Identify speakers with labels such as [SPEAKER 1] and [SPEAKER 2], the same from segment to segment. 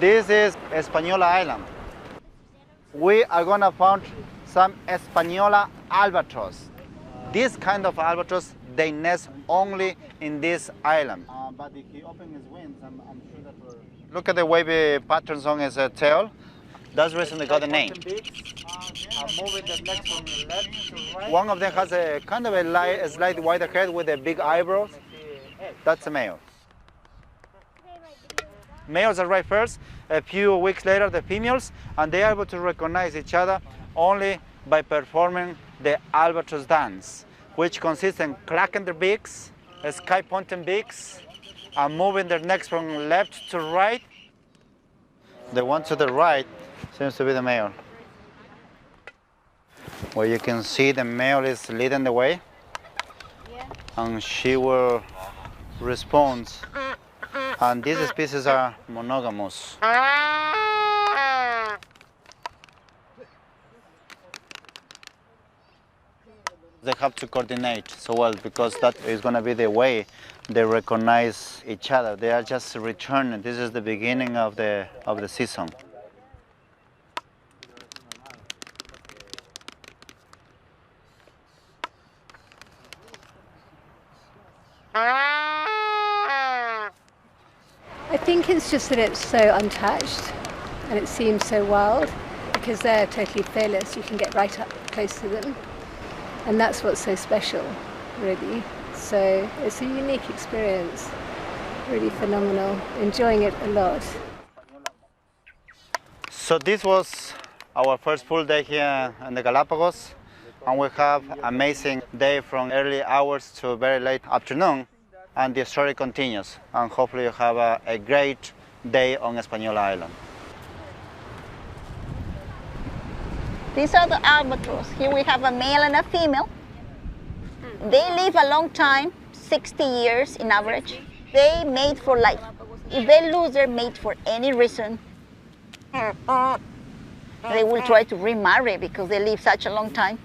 [SPEAKER 1] This is Española Island. We are gonna find some Española albatross. This kind of albatross, they nest only in this island. But if he opens his wings, I'm sure that we're... Look at the wavy patterns on his tail. That's the reason they got the name. Moving the neck from left to right. One of them has a kind of a slight wider head with a big eyebrows. That's a male. Males arrive first, a few weeks later the females, and they are able to recognize each other only by performing the albatross dance, which consists in cracking their beaks, sky-pointing beaks, and moving their necks from left to right. The one to the right seems to be the male. Where you can see the male is leading the way, and she will respond. And these species are monogamous. They have to coordinate so well because that is going to be the way they recognize each other. They are just returning. This is the beginning of the season.
[SPEAKER 2] I think it's just that it's so untouched and it seems so wild because they're totally fearless. You can get right up close to them, and that's what's so special, really. So it's a unique experience, really phenomenal, enjoying it a lot.
[SPEAKER 1] So this was our first full day here in the Galapagos, and we have an amazing day from early hours to very late afternoon. And the story continues, and hopefully you have a great day on Española Island.
[SPEAKER 3] These are the albatross. Here we have a male and a female. They live a long time, 60 years in average. They mate for life. If they lose their mate for any reason, they will try to remarry because they live such a long time.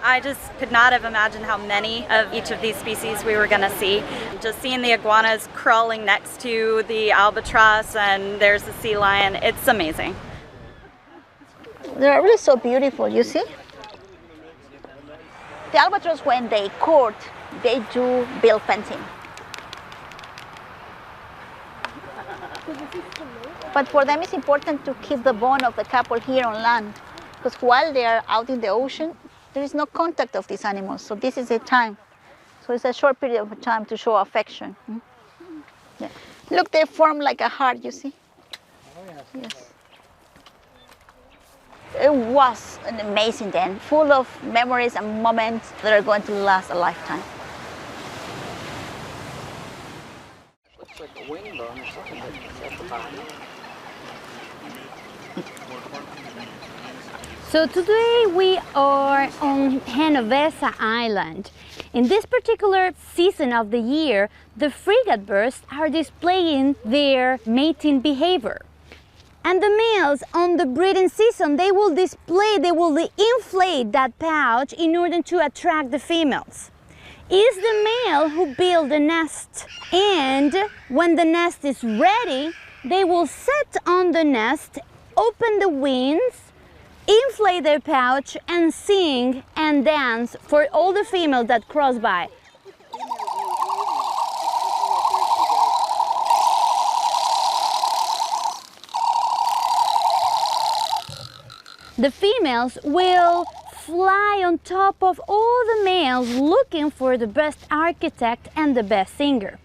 [SPEAKER 4] I just could not have imagined how many of each of these species we were going to see. Just seeing the iguanas crawling next to the albatross, and there's the sea lion, it's amazing.
[SPEAKER 3] They're really so beautiful, you see? The albatross, when they court, they do build fencing. But for them it's important to keep the bond of the couple here on land, because while they are out in the ocean, there is no contact of these animals, so this is the time. So it's a short period of time to show affection. Yeah. Look, they form like a heart, you see? Yes. It was an amazing day, full of memories and moments that are going to last a lifetime.
[SPEAKER 5] Looks like a wing bone or something at the bottom.
[SPEAKER 6] So today we are on Genovesa Island. In this particular season of the year, the frigate birds are displaying their mating behavior. And the males on the breeding season, they will inflate that pouch in order to attract the females. It's the male who builds the nest, and when the nest is ready, they will sit on the nest, open the wings, inflate their pouch, and sing and dance for all the females that cross by. The females will fly on top of all the males looking for the best architect and the best singer.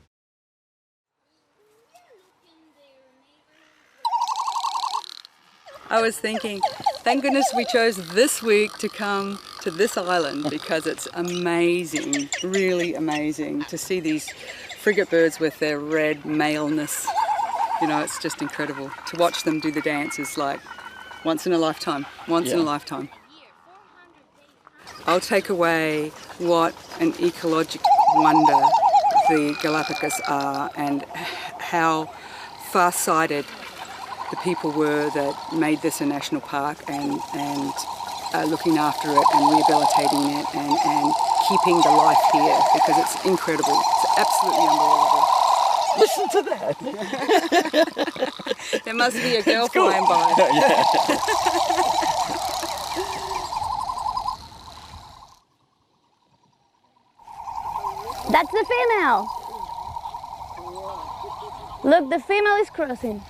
[SPEAKER 7] I was thinking, thank goodness we chose this week to come to this island because it's amazing, really amazing to see these frigate birds with their red maleness. You know, it's just incredible. To watch them do the dance is like once in a lifetime, in a lifetime. I'll take away what an ecologic wonder the Galapagos are and how far-sighted the people were that made this a national park and looking after it and rehabilitating it and keeping the life here, because it's incredible. It's absolutely unbelievable.
[SPEAKER 5] Listen to that.
[SPEAKER 7] There must be a girl flying by.
[SPEAKER 6] That's the female. Look, the female is crossing.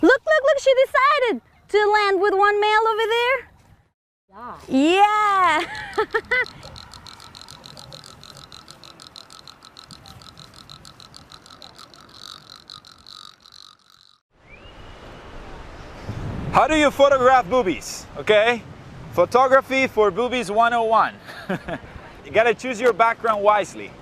[SPEAKER 6] Look, she decided to land with one male over there. Yeah.
[SPEAKER 8] How do you photograph boobies? Okay? Photography for boobies 101. You gotta choose your background wisely.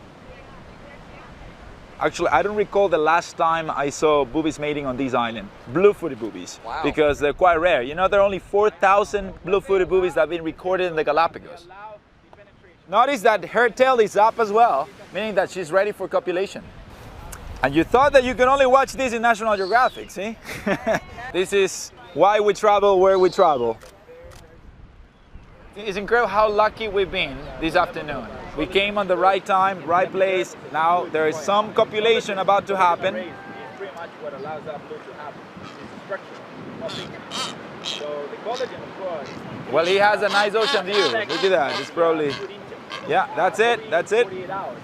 [SPEAKER 8] Actually, I don't recall the last time I saw boobies mating on this island. Blue-footed boobies.
[SPEAKER 5] Wow.
[SPEAKER 8] Because they're quite rare. You know, there are only 4,000 blue-footed boobies that have been recorded in the Galapagos. Notice that her tail is up as well, meaning that she's ready for copulation. And you thought that you could only watch this in National Geographic, see? This is why we travel where we travel. It's incredible how lucky we've been this afternoon. We came on the right time, right place. Now there is some copulation about to happen. It's pretty much what allows that blue to happen. It's structure. So the collagen, of course. Well, he has a nice ocean view. Look at that. It's probably, yeah, that's it. That's it. Yeah.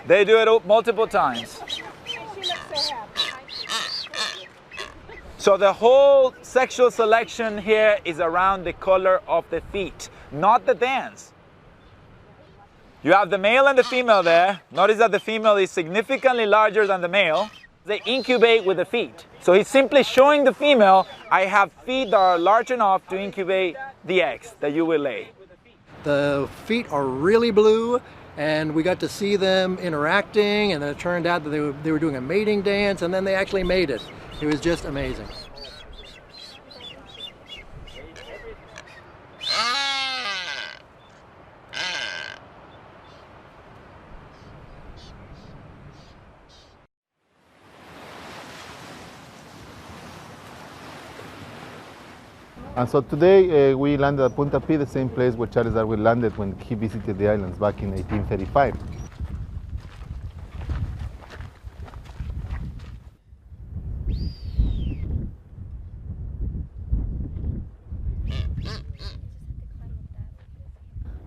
[SPEAKER 8] They do it multiple times. So the whole sexual selection here is around the color of the feet, not the dance. You have the male and the female there. Notice that the female is significantly larger than the male. They incubate with the feet. So he's simply showing the female, I have feet that are large enough to incubate the eggs that you will lay.
[SPEAKER 9] The feet are really blue, and we got to see them interacting, and it turned out that they were doing a mating dance, and then they actually mated. It was just amazing.
[SPEAKER 10] And so today we landed at Punta Pi, the same place where Charles Darwin landed when he visited the islands back in 1835.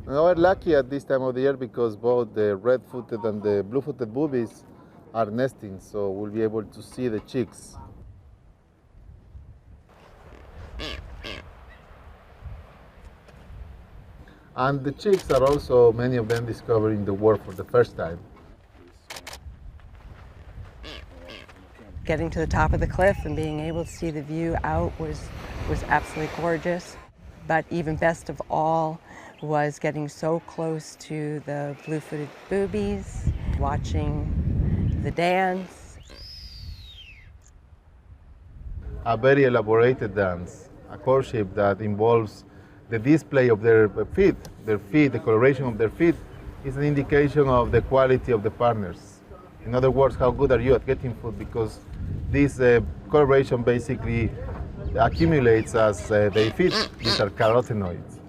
[SPEAKER 10] Now we're lucky at this time of the year because both the red-footed and the blue-footed boobies are nesting, so we'll be able to see the chicks. And the chicks are also, many of them, discovering the world for the first time.
[SPEAKER 11] Getting to the top of the cliff and being able to see the view out was absolutely gorgeous. But even best of all was getting so close to the blue-footed boobies, watching the dance.
[SPEAKER 10] A very elaborated dance, a courtship that involves the display of their feet, the coloration of their feet, is an indication of the quality of the partners. In other words, how good are you at getting food, because this coloration basically accumulates as they feed. These are carotenoids.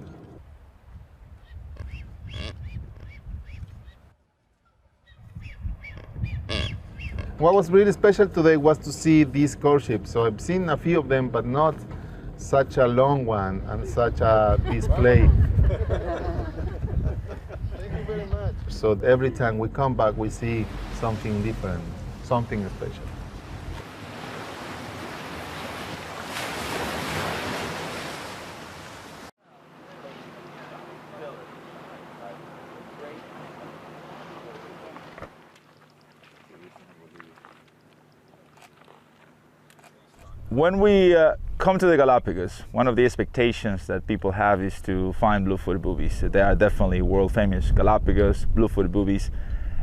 [SPEAKER 10] What was really special today was to see these courtships. So I've seen a few of them, but not such a long one and such a display. Thank you very much. So every time we come back, we see something different, something special.
[SPEAKER 8] When we come to the Galapagos, one of the expectations that people have is to find blue-footed boobies. They are definitely world famous Galapagos blue-footed boobies.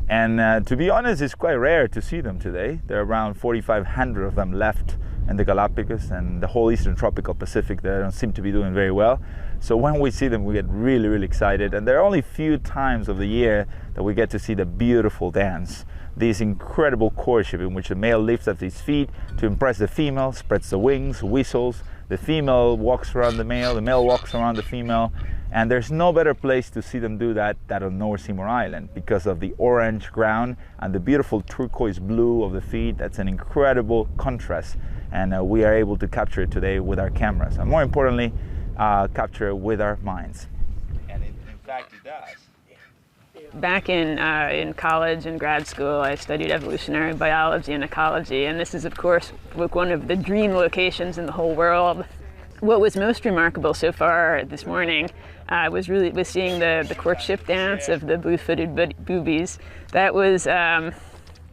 [SPEAKER 8] And to be honest, it's quite rare to see them today. There are around 4,500 of them left in the Galapagos, and the whole Eastern Tropical Pacific, they don't seem to be doing very well. So when we see them, we get really, really excited. And there are only a few times of the year that we get to see the beautiful dance. This incredible courtship in which the male lifts up his feet to impress the female, spreads the wings, whistles. The female walks around the male walks around the female. And there's no better place to see them do that than on North Seymour Island because of the orange ground and the beautiful turquoise blue of the feet. That's an incredible contrast, and we are able to capture it today with our cameras, and more importantly, capture it with our minds. And in fact, it does.
[SPEAKER 12] Back in college and grad school, I studied evolutionary biology and ecology, and this is, of course, one of the dream locations in the whole world. What was most remarkable so far this morning was seeing the courtship dance of the blue-footed boobies. That was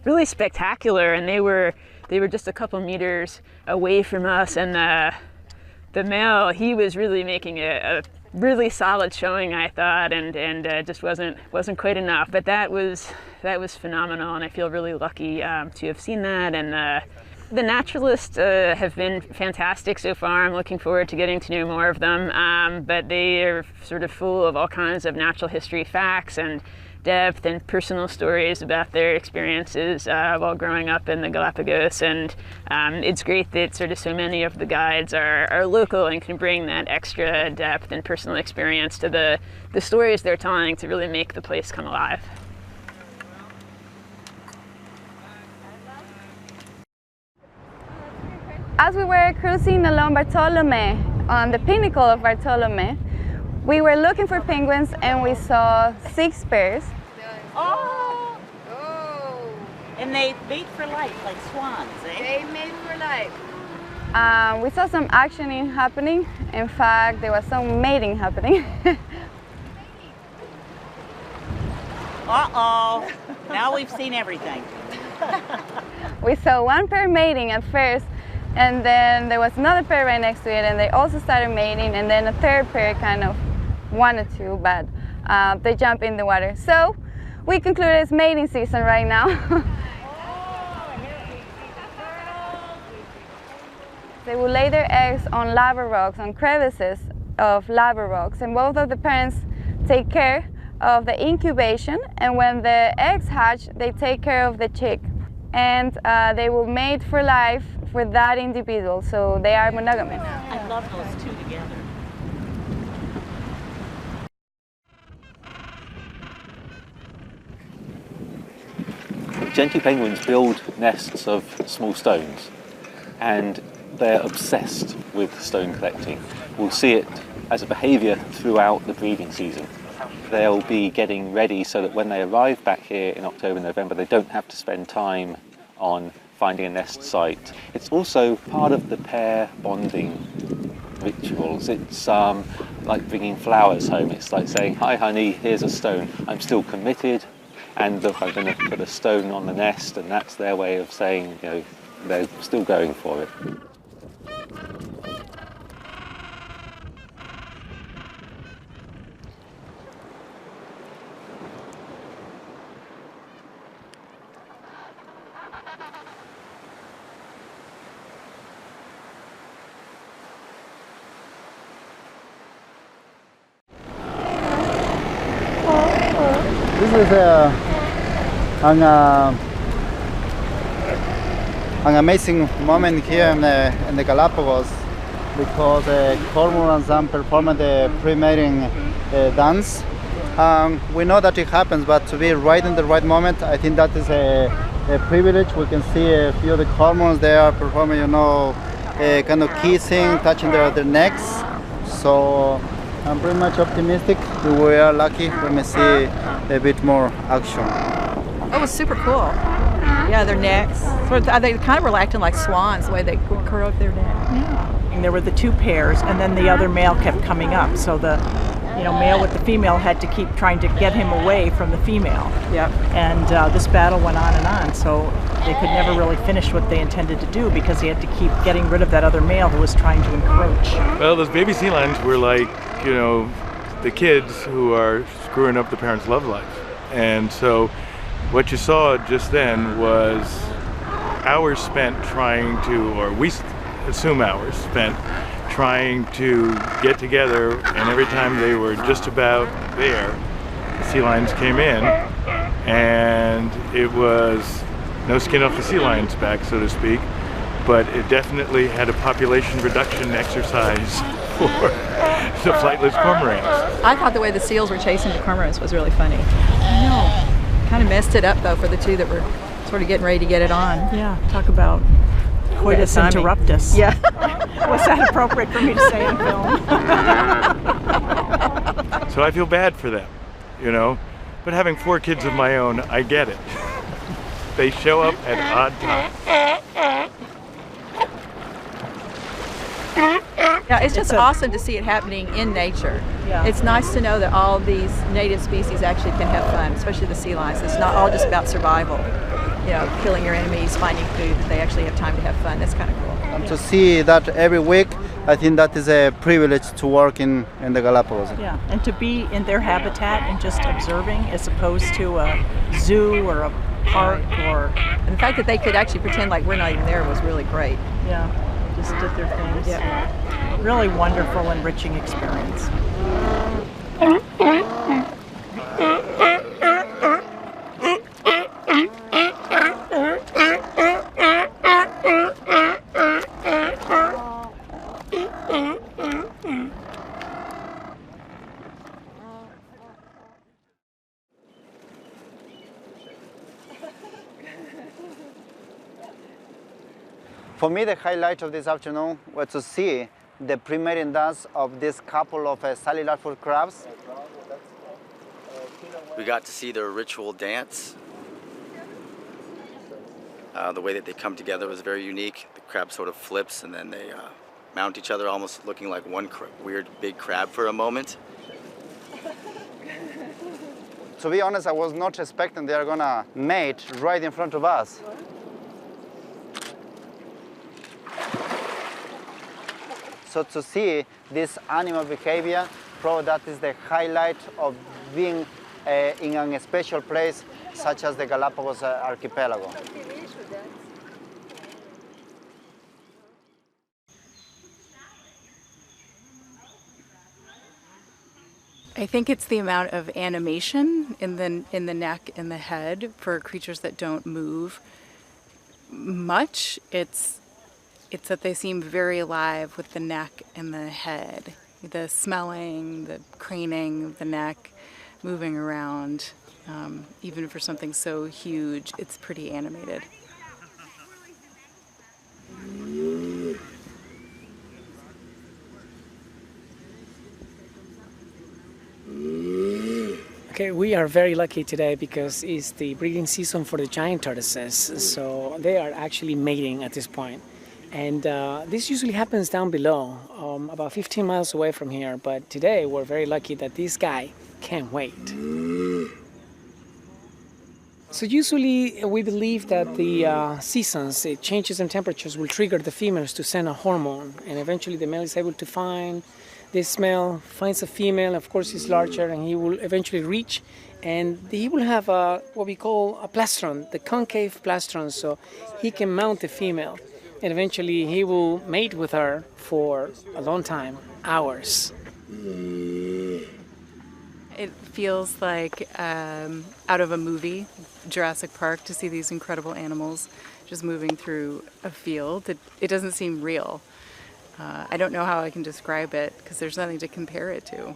[SPEAKER 12] really spectacular, and they were just a couple meters away from us, and the male, he was really making a really solid showing, I thought, and just wasn't quite enough. But that was phenomenal, and I feel really lucky to have seen that. And the naturalists have been fantastic so far. I'm looking forward to getting to know more of them. But they are sort of full of all kinds of natural history facts and depth and personal stories about their experiences while growing up in the Galapagos. And it's great that sort of so many of the guides are local and can bring that extra depth and personal experience to the stories they're telling to really make the place come alive.
[SPEAKER 13] As we were cruising along Bartolome, on the pinnacle of Bartolome, we were looking for penguins and we saw 6 pairs.
[SPEAKER 14] Oh! Oh! And they mate for life, like swans, eh?
[SPEAKER 13] They mate for life. We saw some actioning happening. In fact, there was some mating happening.
[SPEAKER 14] Uh-oh! Now we've seen everything.
[SPEAKER 13] We saw 1 pair mating at first, and then there was another pair right next to it, and they also started mating, and then a 3rd pair kind of wanted to, but they jump in the water. So we concluded it's mating season right now. They will lay their eggs on lava rocks, on crevices of lava rocks, and both of the parents take care of the incubation, and when the eggs hatch, they take care of the chick, and they will mate for life for that individual, so they are monogamous.
[SPEAKER 14] I love those two together.
[SPEAKER 15] Gentoo penguins build nests of small stones, and they're obsessed with stone collecting. We'll see it as a behaviour throughout the breeding season. They'll be getting ready so that when they arrive back here in October, November, they don't have to spend time on finding a nest site. It's also part of the pair bonding rituals. It's like bringing flowers home. It's like saying, "Hi honey, here's a stone. I'm still committed, and look, I'm going to put a stone on the nest," and that's their way of saying, you know, they're still going for it.
[SPEAKER 1] This is an amazing moment here in the Galapagos, because cormorants are performing the pre-mating dance. We know that it happens, but to be right in the right moment, I think that is a privilege. We can see a few of the cormorants. They are performing, you know, kind of kissing, touching their necks. So I'm pretty much optimistic. If we are lucky, we may see a bit more action.
[SPEAKER 16] Oh, it was super cool. Yeah, their necks. They kind of were acting like swans, the way they would curl up their neck.
[SPEAKER 14] Yeah. And there were the 2 pairs, and then the other male kept coming up. So the male with the female had to keep trying to get him away from the female.
[SPEAKER 16] Yep.
[SPEAKER 14] And this battle went on and on. So they could never really finish what they intended to do, because he had to keep getting rid of that other male who was trying to encroach.
[SPEAKER 17] Well, those baby sea lions were like, you know, the kids who are screwing up the parents' love life. And so what you saw just then was hours spent trying to, or we assume hours spent trying to get together, and every time they were just about there, the sea lions came in, and it was no skin off the sea lion's back, so to speak, but it definitely had a population reduction exercise for the flightless cormorants.
[SPEAKER 16] I thought the way the seals were chasing the cormorants was really funny. No, kind of messed it up though for the two that were sort of getting ready to get it on.
[SPEAKER 14] Yeah, talk about coitus interruptus.
[SPEAKER 16] Yeah.
[SPEAKER 14] Was that appropriate for me to say on film?
[SPEAKER 17] So I feel bad for them, you know, but having 4 kids of my own, I get it. They show up at odd times.
[SPEAKER 16] Yeah, it's just awesome to see it happening in nature.
[SPEAKER 14] Yeah.
[SPEAKER 16] It's nice to know that all these native species actually can have fun, especially the sea lions. It's not all just about survival, you know, killing your enemies, finding food, that they actually have time to have fun. That's kind of cool.
[SPEAKER 1] And to see that every week, I think that is a privilege to work in the Galapagos.
[SPEAKER 14] Yeah, and to be in their habitat and just observing as opposed to a zoo or a park or...
[SPEAKER 16] And the fact that they could actually pretend like we're not even there was really great.
[SPEAKER 14] Yeah, just did their things.
[SPEAKER 16] Yeah.
[SPEAKER 14] Really wonderful, enriching experience.
[SPEAKER 1] For me, the highlight of this afternoon was to see the pre-mating dance of this couple of salilifid crabs.
[SPEAKER 18] We got to see their ritual dance. The way that they come together was very unique. The crab sort of flips and then they mount each other, almost looking like one weird big crab for a moment.
[SPEAKER 1] To be honest, I was not expecting they are gonna mate right in front of us. So to see this animal behavior, probably that is the highlight of being in a special place such as the Galapagos archipelago.
[SPEAKER 19] I think it's the amount of animation in the neck and the head for creatures that don't move much. It's that they seem very alive with the neck and the head. The smelling, the craning of the neck, moving around. Even for something so huge, it's pretty animated.
[SPEAKER 20] Okay, we are very lucky today because it's the breeding season for the giant tortoises, so they are actually mating at this point. And this usually happens down below, about 15 miles away from here, but today we're very lucky that this guy can't wait. So usually we believe that the seasons, changes in temperatures will trigger the females to send a hormone, and eventually the male is able to find this male, finds a female, of course he's larger, and he will eventually reach, and he will have what we call a plastron, the concave plastron, so he can mount the female. And eventually he will mate with her for a long time, hours.
[SPEAKER 19] It feels like out of a movie, Jurassic Park, to see these incredible animals just moving through a field. It doesn't seem real. I don't know how I can describe it because there's nothing to compare it to.